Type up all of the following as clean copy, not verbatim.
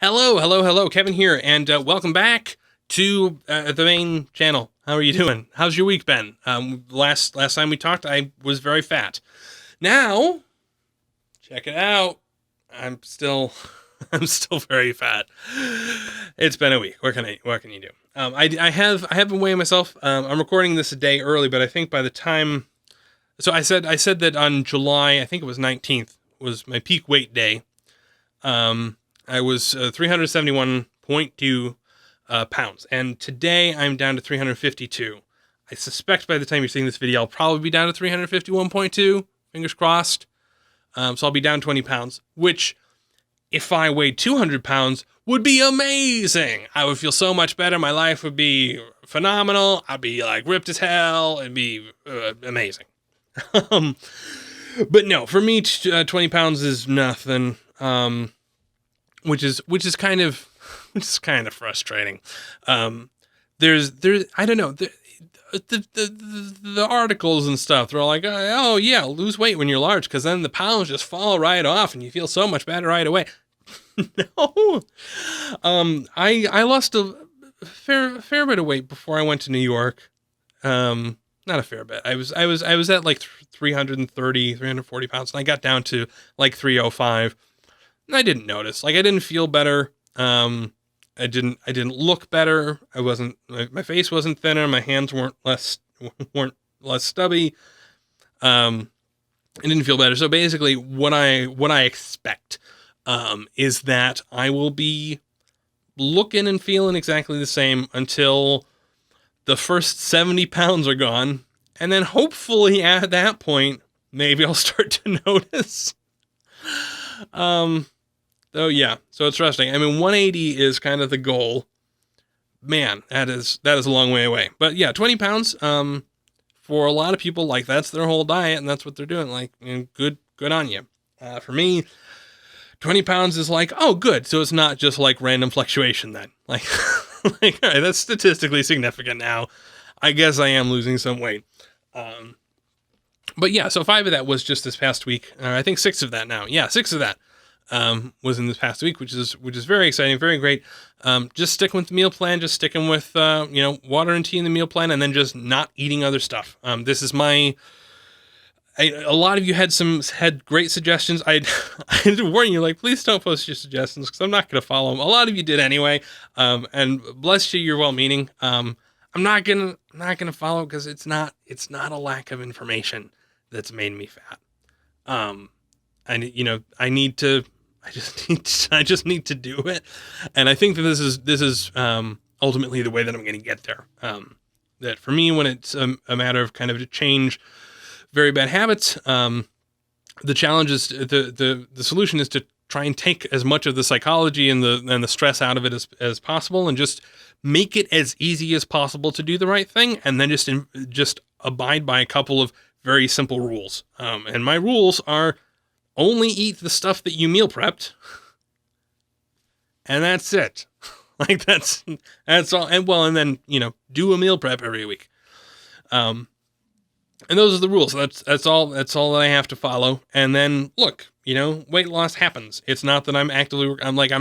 Hello, hello, hello, Kevin here, and welcome back to the main channel. How are you doing? How's your week been? Last time we talked, I was very fat. Now, check it out. I'm still, I'm still very fat. It's been a week. What can you do? I have been weighing myself. I'm recording this a day early, but I think by the time, so I said that on July, I think it was 19th, was my peak weight day. I was 371.2 pounds, and today I'm down to 352. I suspect by the time you're seeing this video, I'll probably be down to 351.2, fingers crossed. So I'll be down 20 pounds, which, if I weighed 200 pounds, would be amazing. I would feel so much better. My life would be phenomenal. I'd be like ripped as hell. It'd be amazing. But no, for me, 20 pounds is nothing. Which is kind of frustrating. There's I don't know, the articles and stuff, they're all like, oh yeah, lose weight when you're large because then the pounds just fall right off and you feel so much better right away. No. I lost a fair bit of weight before I went to New York. Not a fair bit. I was at like 340 pounds, and I got down to like 305. I didn't notice. Like, I didn't feel better. I didn't look better. My face wasn't thinner. My hands weren't less stubby. I didn't feel better. So basically what I expect, is that I will be looking and feeling exactly the same until the first 70 pounds are gone. And then hopefully at that point, maybe I'll start to notice. Oh yeah, so it's frustrating. I mean, 180 is kind of the goal. Man, that is a long way away. But yeah, 20 pounds, for a lot of people, like, that's their whole diet, and that's what they're doing. Like, good on you. For me, 20 pounds is like, oh, good. So it's not just like random fluctuation then. Like, all right, that's statistically significant now. I guess I am losing some weight. But yeah, so 5 of that was just this past week. I think 6 of that now. Yeah, 6 of that. Was in this past week, which is very exciting, very great. Just sticking with the meal plan, just sticking with, water and tea in the meal plan, and then just not eating other stuff. This is a lot of you had great suggestions. I had to warn you, like, please don't post your suggestions because I'm not going to follow them. A lot of you did anyway. And bless you, you're well meaning. I'm not going to follow because it's not a lack of information that's made me fat. I just need to do it. And I think that this is ultimately the way that I'm going to get there. That for me, when it's a matter of kind of to change very bad habits, the challenge is the solution is to try and take as much of the psychology and the stress out of it as possible, and just make it as easy as possible to do the right thing, and then just abide by a couple of very simple rules. And my rules are: only eat the stuff that you meal prepped, and that's it. Like, that's all. And then, do a meal prep every week. And those are the rules. That's all that I have to follow. And then look, weight loss happens. It's not that I'm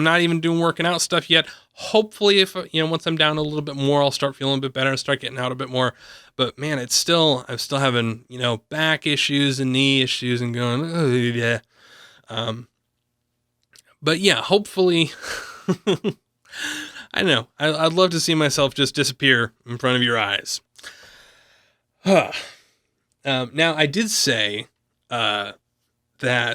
not even doing working out stuff yet. Hopefully, if once I'm down a little bit more, I'll start feeling a bit better and start getting out a bit more. But man, I'm still having, back issues and knee issues and going, oh yeah. But yeah, hopefully, I don't know. I'd love to see myself just disappear in front of your eyes. Now, I did say, so I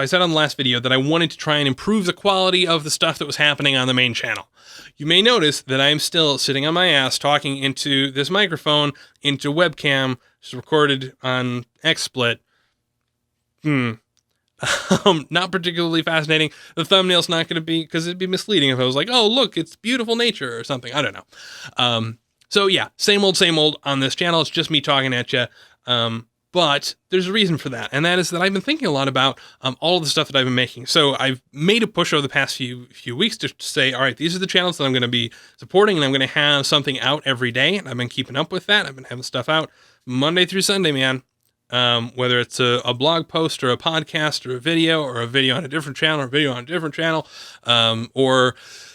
said on the last video that I wanted to try and improve the quality of the stuff that was happening on the main channel. You may notice that I am still sitting on my ass talking into this microphone, into webcam, which is recorded on XSplit. Not particularly fascinating. The thumbnail's not going to be, because it'd be misleading if I was like, oh, look, it's beautiful nature or something. I don't know. So yeah, same old on this channel. It's just me talking at you. But there's a reason for that, and that is that I've been thinking a lot about all of the stuff that I've been making. So I've made a push over the past few weeks to say, all right, these are the channels that I'm going to be supporting, and I'm going to have something out every day. And I've been keeping up with that. I've been having stuff out Monday through Sunday, man. whether it's a blog post or a podcast or a video on a different channel or a video on a different channel, or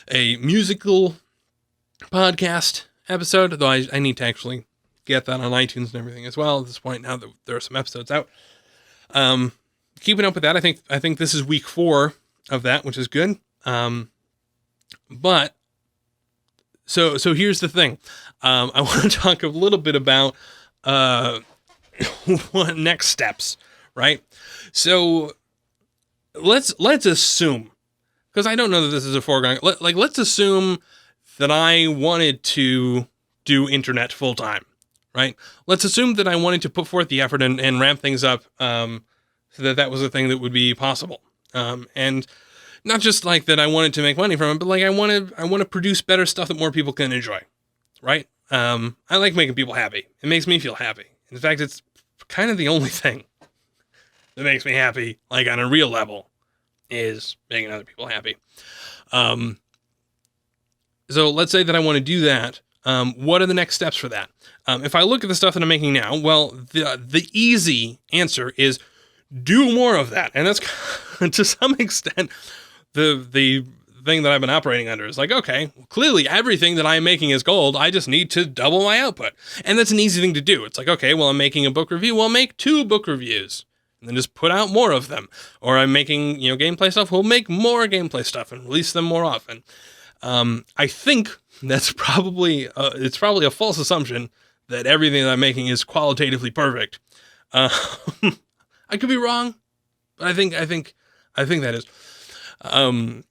a musical podcast episode, though I need to actually get that on iTunes and everything as well at this point, now that there are some episodes out. Keeping up with that, I think this is week 4 of that, which is good. But so here's the thing. I want to talk a little bit about what next steps, right? So let's assume, because I don't know that this is a foregone, let's assume that I wanted to do internet full time, right? Let's assume that I wanted to put forth the effort and ramp things up, so that was a thing that would be possible. And not just like that I wanted to make money from it, but like I want to produce better stuff that more people can enjoy, right? I like making people happy. It makes me feel happy. In fact, it's kind of the only thing that makes me happy, like on a real level, is making other people happy. So let's say that I want to do that. What are the next steps for that? If I look at the stuff that I'm making now, well, the easy answer is do more of that. And that's to some extent the thing that I've been operating under is like, okay, clearly everything that I'm making is gold. I just need to double my output. And that's an easy thing to do. It's like, okay, well, I'm making a book review. Well, make 2 book reviews and then just put out more of them. Or I'm making, gameplay stuff. We'll make more gameplay stuff and release them more often. I think that's probably, it's probably a false assumption that everything that I'm making is qualitatively perfect. I could be wrong, but I think that is.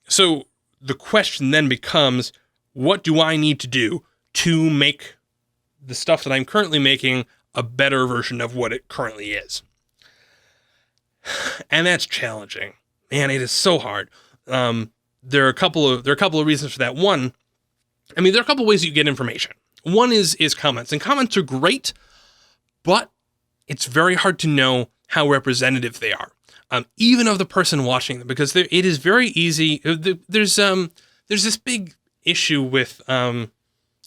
So the question then becomes, what do I need to do to make the stuff that I'm currently making a better version of what it currently is? And that's challenging. Man, it is so hard. There are a couple of reasons for that. One, there are a couple of ways you get information. One is comments, and comments are great, but it's very hard to know how representative they are, even of the person watching them, because it is very easy. There's this big issue with kind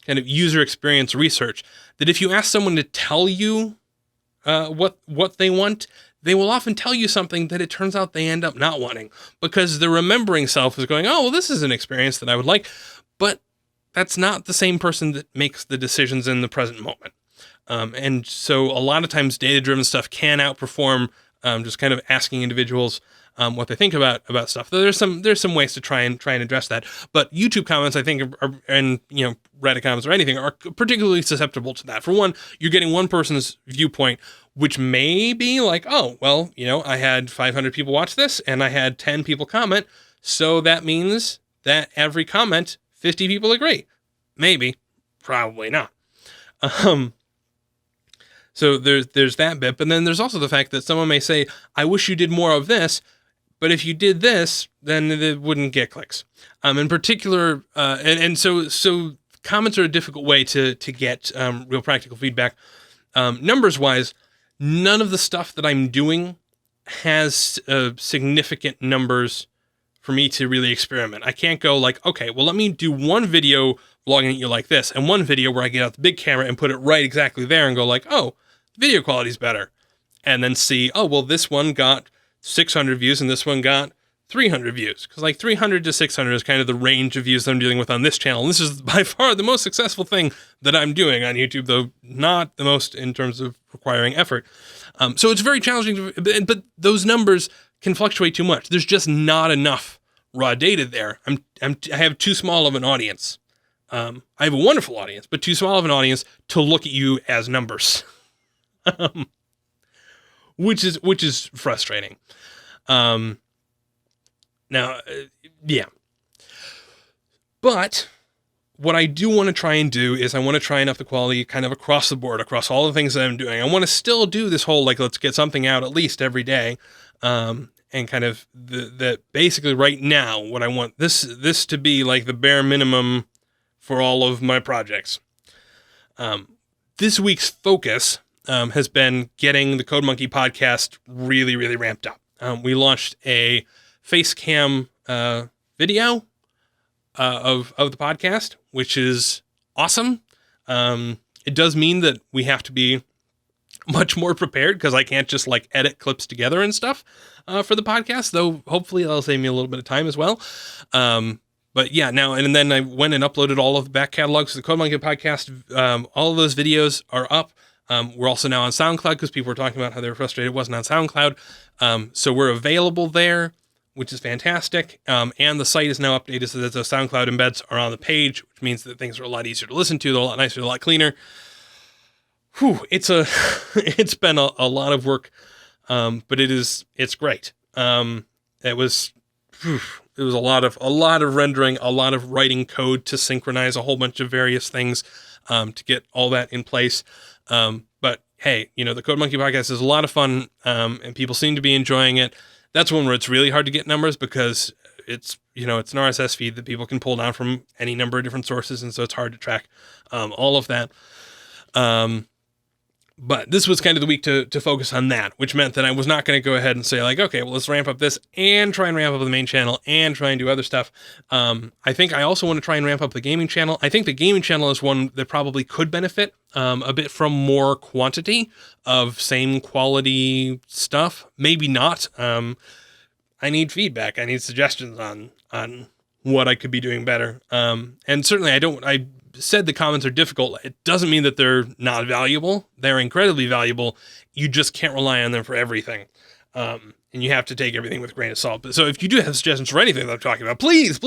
of user experience research, that if you ask someone to tell you what they want, they will often tell you something that it turns out they end up not wanting, because the remembering self is going, oh, well, this is an experience that I would like, but that's not the same person that makes the decisions in the present moment. And so a lot of times data-driven stuff can outperform just kind of asking individuals what they think about stuff. There's some ways to try and address that. But YouTube comments, I think, and Reddit comments or anything, are particularly susceptible to that. For one, you're getting one person's viewpoint, which may be like, oh, well, I had 500 people watch this and I had 10 people comment, so that means that every comment, 50 people agree. Maybe, probably not. So there's that bit, but then there's also the fact that someone may say, I wish you did more of this, but if you did this, then it wouldn't get clicks. In particular, and so comments are a difficult way to get real practical feedback. Numbers wise, none of the stuff that I'm doing has significant numbers for me to really experiment. I can't go like, okay, well, let me do one video vlogging at you like this, and one video where I get out the big camera and put it right exactly there and go like, oh, video quality's better. And then see, oh, well, this one got 600 views and this one got 300 views. Because like 300 to 600 is kind of the range of views that I'm dealing with on this channel. And this is by far the most successful thing that I'm doing on YouTube, though not the most in terms of requiring effort. So it's very challenging, but those numbers can fluctuate too much. There's just not enough raw data there. I have too small of an audience. I have a wonderful audience, but too small of an audience to look at you as numbers, which is frustrating. Yeah. But what I do want to try and do is I want to try and up the quality kind of across the board, across all the things that I'm doing. I want to still do this whole, like, let's get something out at least every day. And kind of that basically right now, what I want this to be like the bare minimum for all of my projects. This week's focus has been getting the Code Monkey podcast really, really ramped up. We launched a face cam video of the podcast, which is awesome. It does mean that we have to be much more prepared because I can't just like edit clips together and stuff for the podcast, though hopefully that'll save me a little bit of time as well. But yeah, now and then I went and uploaded all of the back catalogs to the Code Monkey podcast. All of those videos are up. We're also now on SoundCloud because people were talking about how they were frustrated it wasn't on SoundCloud. So we're available there, which is fantastic. And the site is now updated so that the SoundCloud embeds are on the page, which means that things are a lot easier to listen to. They're a lot nicer, a lot cleaner. Whew, it's been a lot of work, but it's great. It was a lot of rendering, a lot of writing code to synchronize a whole bunch of various things, to get all that in place. But hey, the Code Monkey podcast is a lot of fun, and people seem to be enjoying it. That's one where it's really hard to get numbers because it's an RSS feed that people can pull down from any number of different sources, and so it's hard to track all of that. But this was kind of the week to focus on that, which meant that I was not going to go ahead and say like, okay, well, let's ramp up this and try and ramp up the main channel and try and do other stuff. I think I also want to try and ramp up the gaming channel. I think the gaming channel is one that probably could benefit a bit from more quantity of same quality stuff. Maybe not. I need feedback. I need suggestions on what I could be doing better. And certainly I said the comments are difficult. It doesn't mean that they're not valuable. They're incredibly valuable. You just can't rely on them for everything. And you have to take everything with a grain of salt. But so if you do have suggestions for anything that I'm talking about, please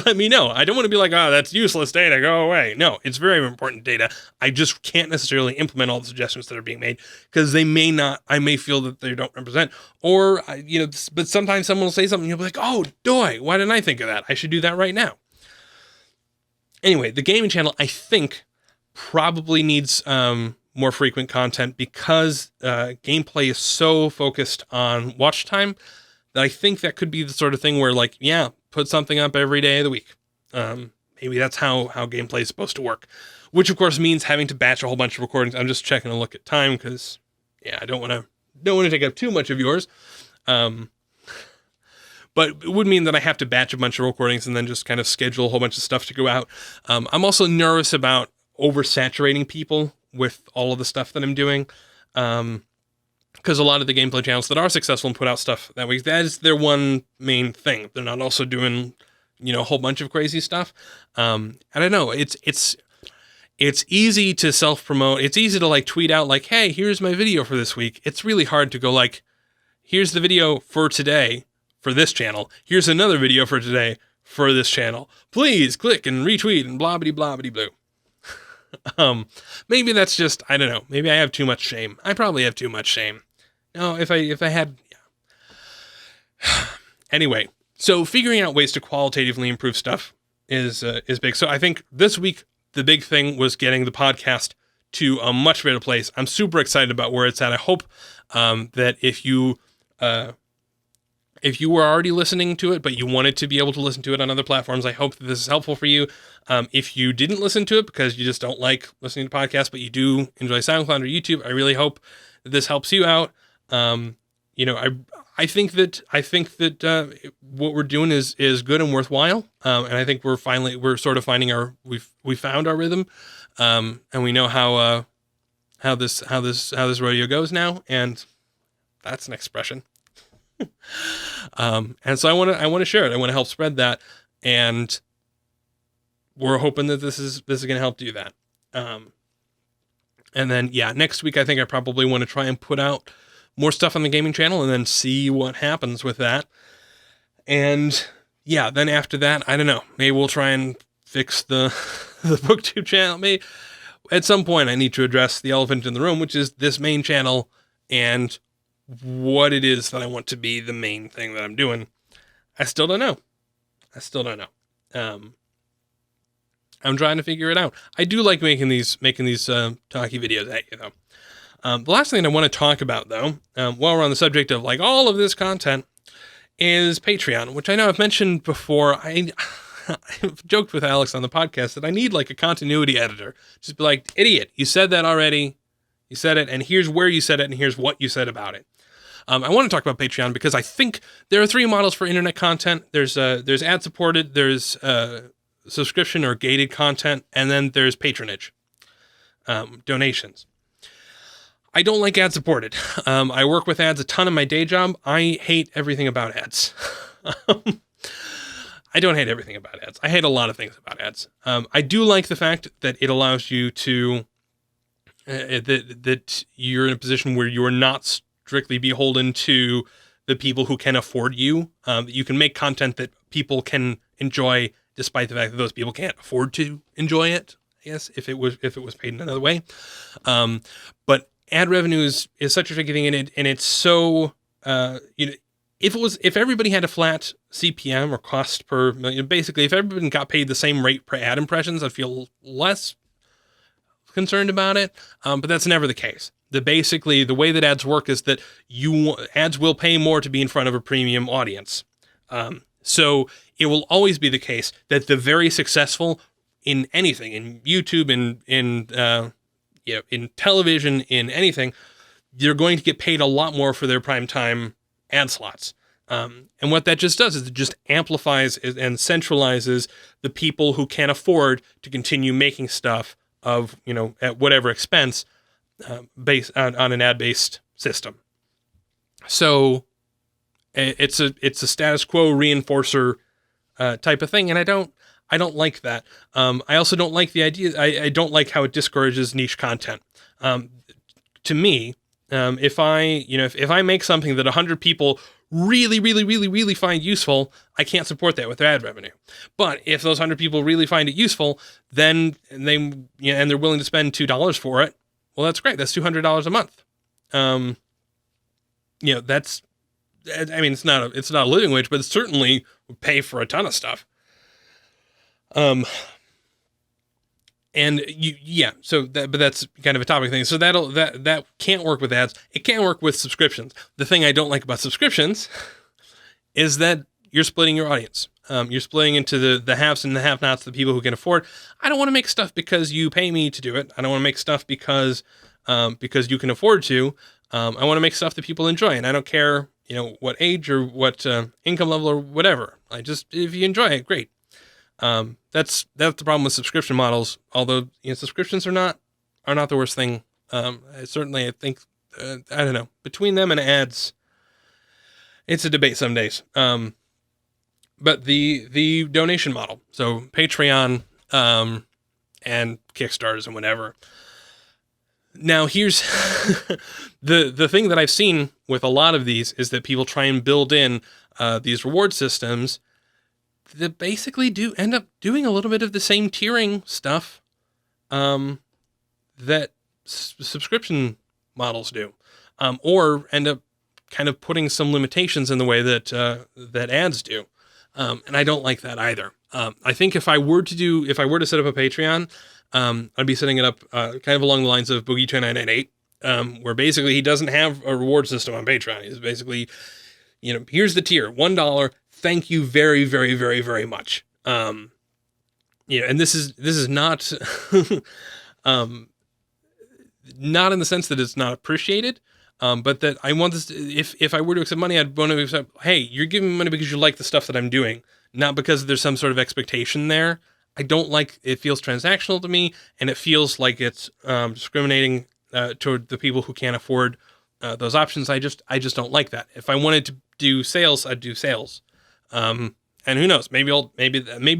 let me know. I don't want to be like, oh, that's useless data, go away. No, it's very important data. I just can't necessarily implement all the suggestions that are being made because I may feel that they don't represent, or, but sometimes someone will say something, you'll be like, oh, doy, why didn't I think of that? I should do that right now. Anyway, the gaming channel, I think, probably needs more frequent content because gameplay is so focused on watch time that I think that could be the sort of thing where, like, yeah, put something up every day of the week. Maybe that's how gameplay is supposed to work, which of course means having to batch a whole bunch of recordings. I'm just checking a look at time because, yeah, I don't want to take up too much of yours. But it would mean that I have to batch a bunch of recordings and then just kind of schedule a whole bunch of stuff to go out. I'm also nervous about oversaturating people with all of the stuff that I'm doing. Because a lot of the gameplay channels that are successful and put out stuff that week, that is their one main thing. They're not also doing, a whole bunch of crazy stuff. I don't know. It's easy to self-promote. It's easy to like tweet out like, hey, here's my video for this week. It's really hard to go like, here's the video for today for this channel. Here's another video for today for this channel. Please click and retweet and blah, blah, blah, blue. Maybe that's just, I don't know. Maybe I have too much shame. I probably have too much shame. No, if I had, yeah. Anyway, so figuring out ways to qualitatively improve stuff is big. So I think this week, the big thing was getting the podcast to a much better place. I'm super excited about where it's at. I hope that if you were already listening to it, but you wanted to be able to listen to it on other platforms, I hope that this is helpful for you. If you didn't listen to it because you just don't like listening to podcasts, but you do enjoy SoundCloud or YouTube, I really hope that this helps you out. I think that what we're doing is good and worthwhile. And I think we're sort of finding we found our rhythm. And we know how this rodeo goes now. And that's an expression. And so I want to share it. I want to help spread that, and we're hoping that this is going to help do that. And then next week I think I probably want to try and put out more stuff on the gaming channel, and then see what happens with that. And then after that, I don't know. Maybe we'll try and fix the BookTube channel. Maybe at some point I need to address the elephant in the room, which is this main channel and what it is that I want to be the main thing that I'm doing. I still don't know. I'm trying to figure it out. I do like making these talky videos at you though. The last thing I want to talk about though, while we're on the subject of like all of this content, is Patreon, which I know I've mentioned before. I've joked with Alex on the podcast that I need like a continuity editor. Just be like, idiot, you said that already. You said it, and here's where you said it, and here's what you said about it. I want to talk about Patreon because I think there are three models for internet content. There's ad-supported, there's subscription or gated content, and then there's patronage, donations. I don't like ad supported. I work with ads a ton in my day job. I hate everything about ads. I don't hate everything about ads. I hate a lot of things about ads. I do like the fact that it allows you to that you're in a position where you're not strictly beholden to the people who can afford you. You can make content that people can enjoy, despite the fact that those people can't afford to enjoy it. I guess if it was paid in another way. But ad revenue is such a tricky thing, and it's so if everybody had a flat CPM or cost per million, basically if everybody got paid the same rate per ad impressions, I'd feel less concerned about it. But that's never the case. Basically the way that ads work is that ads will pay more to be in front of a premium audience. So it will always be the case that the very successful in anything, in YouTube, in television, in anything, they're going to get paid a lot more for their primetime ad slots. And what that just does is it just amplifies and centralizes the people who can afford to continue making stuff of, at whatever expense, based on an ad-based system. So it's a status quo reinforcer type of thing, and I don't like that. I also don't like the idea. I don't like how it discourages niche content. To me, if I make something that 100 people really, really, really, really find useful, I can't support that with their ad revenue. But if those 100 people really find it useful, then and they're willing to spend $2 for it, well, that's great. That's $200 a month. That's, I mean, it's not a living wage, but it certainly would pay for a ton of stuff. But that's kind of a topic thing. So that can't work with ads. It can't work with subscriptions. The thing I don't like about subscriptions is that you're splitting your audience. You're splitting into the haves and the have-nots, the people who can afford. I don't want to make stuff because you pay me to do it. I don't want to make stuff because you can afford to. I want to make stuff that people enjoy, and I don't care, what age or what income level or whatever. If you enjoy it, great. That's the problem with subscription models. Although subscriptions are not the worst thing. Certainly, I think I don't know, between them and ads, it's a debate some days. But the donation model, so Patreon and Kickstarters and whatever. Now here's the thing that I've seen with a lot of these is that people try and build in these reward systems that basically do end up doing a little bit of the same tiering stuff that subscription models do, or end up kind of putting some limitations in the way that ads do, and I don't like that either. I think if I were to set up a Patreon, I'd be setting it up kind of along the lines of Boogie2998, where basically he doesn't have a reward system on Patreon. He's basically, here's the tier, $1. Thank you very, very, very, very much. And this is not, not in the sense that it's not appreciated, but that I want this. If I were to accept money, I'd want to accept, hey, you're giving me money because you like the stuff that I'm doing, not because there's some sort of expectation there. I don't like it. Feels transactional to me, and it feels like it's discriminating toward the people who can't afford those options. I just don't like that. If I wanted to do sales, I'd do sales. And who knows? Maybe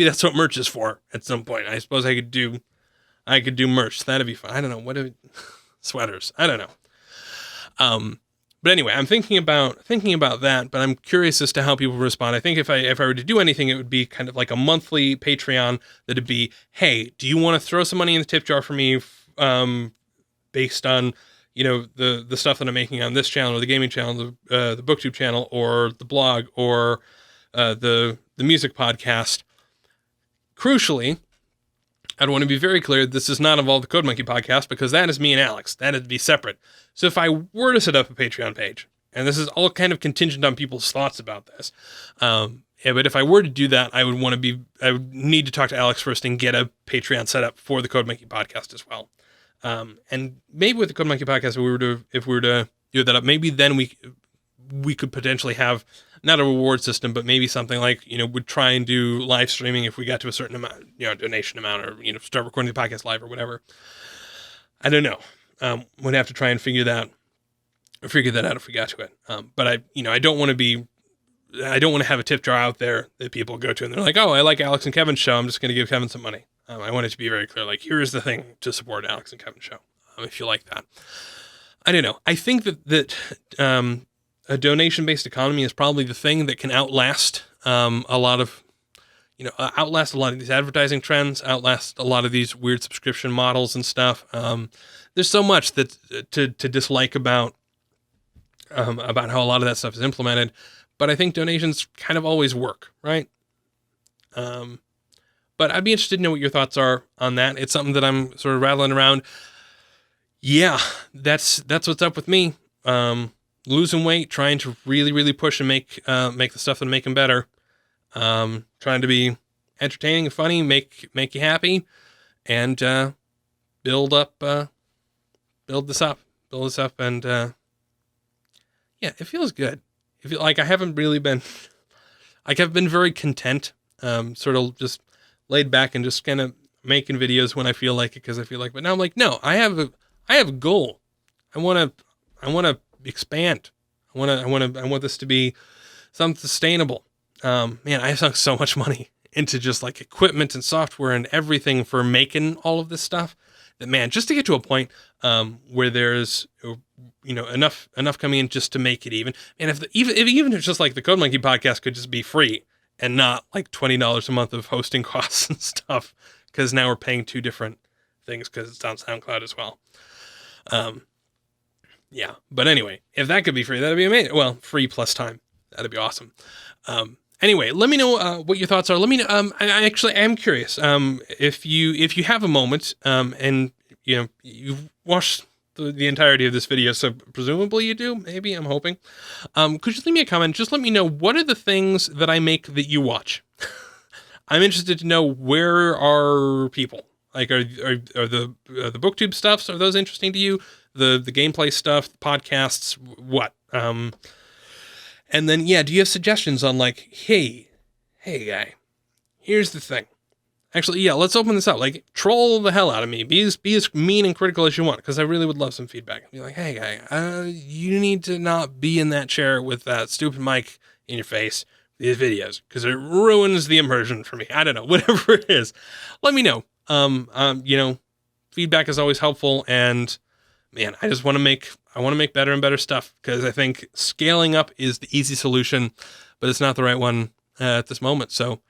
that's what merch is for at some point. I suppose I could do merch. That'd be fun. I don't know sweaters. I don't know. But anyway, I'm thinking about that, but I'm curious as to how people respond. I think if I were to do anything, it would be kind of like a monthly Patreon that'd be, hey, do you want to throw some money in the tip jar for me, based on, the stuff that I'm making on this channel or the gaming channel, the BookTube channel or the blog or the music podcast. Crucially, I'd want to be very clear, this does not involve the Code Monkey podcast, because that is me and Alex. That'd be separate. So if I were to set up a Patreon page, and this is all kind of contingent on people's thoughts about this, but if I were to do that, I would need to talk to Alex first and get a Patreon set up for the Code Monkey podcast as well. And maybe with the Code Monkey podcast, if we were to do that up, maybe then we could potentially have not a reward system, but maybe something like, would try and do live streaming if we got to a certain amount, donation amount, or, start recording the podcast live or whatever. I don't know. would have to try and figure that out if we got to it. But I don't want to have a tip jar out there that people go to and they're like, oh, I like Alex and Kevin's show, I'm just going to give Kevin some money. I want it to be very clear, like, here is the thing to support Alex and Kevin's show, if you like that. I don't know. I think that a donation-based economy is probably the thing that can outlast a lot of these advertising trends, outlast a lot of these weird subscription models and stuff. There's so much that to dislike about how a lot of that stuff is implemented, but I think donations kind of always work, right? But I'd be interested to know what your thoughts are on that. It's something that I'm sort of rattling around. Yeah, that's what's up with me. Losing weight, trying to really, really push and make the stuff that make them better. Trying to be entertaining and funny, make you happy, and build this up, and yeah, it feels good. It feels like I haven't really been, like I've been very content, sort of just laid back and just kind of making videos when I feel like it, because I feel like. But now I'm like, no, I have a goal. I want to expand. I want this to be something sustainable. Man, I sunk so much money into just like equipment and software and everything for making all of this stuff that, man, just to get to a point where there's enough coming in just to make it even. And if it's just like the Code Monkey podcast could just be free and not like $20 a month of hosting costs and stuff, because now we're paying two different things because it's on SoundCloud as well. Yeah, but anyway, if that could be free, that'd be amazing. Well, free plus time, that'd be awesome. Anyway, let me know what your thoughts are. Let me know. I actually am curious. If you have a moment, and you've watched the entirety of this video, so presumably you do. Maybe, I'm hoping. Could you leave me a comment? Just let me know, what are the things that I make that you watch? I'm interested to know, where are people? Like, are the BookTube stuffs, are those interesting to you? The gameplay stuff, the podcasts, what? And then, yeah, do you have suggestions on like, hey guy, here's the thing. Actually, yeah, let's open this up. Like, troll the hell out of me. Be as mean and critical as you want, because I really would love some feedback. Be like, hey guy, you need to not be in that chair with that stupid mic in your face, these videos, because it ruins the immersion for me. I don't know, whatever it is. Let me know. Feedback is always helpful, and man, I want to make better and better stuff, because I think scaling up is the easy solution, but it's not the right one at this moment. So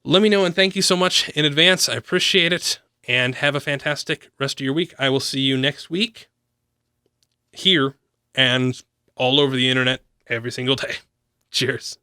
let me know, and thank you so much in advance. I appreciate it, and have a fantastic rest of your week. I will see you next week here and all over the internet every single day. Cheers.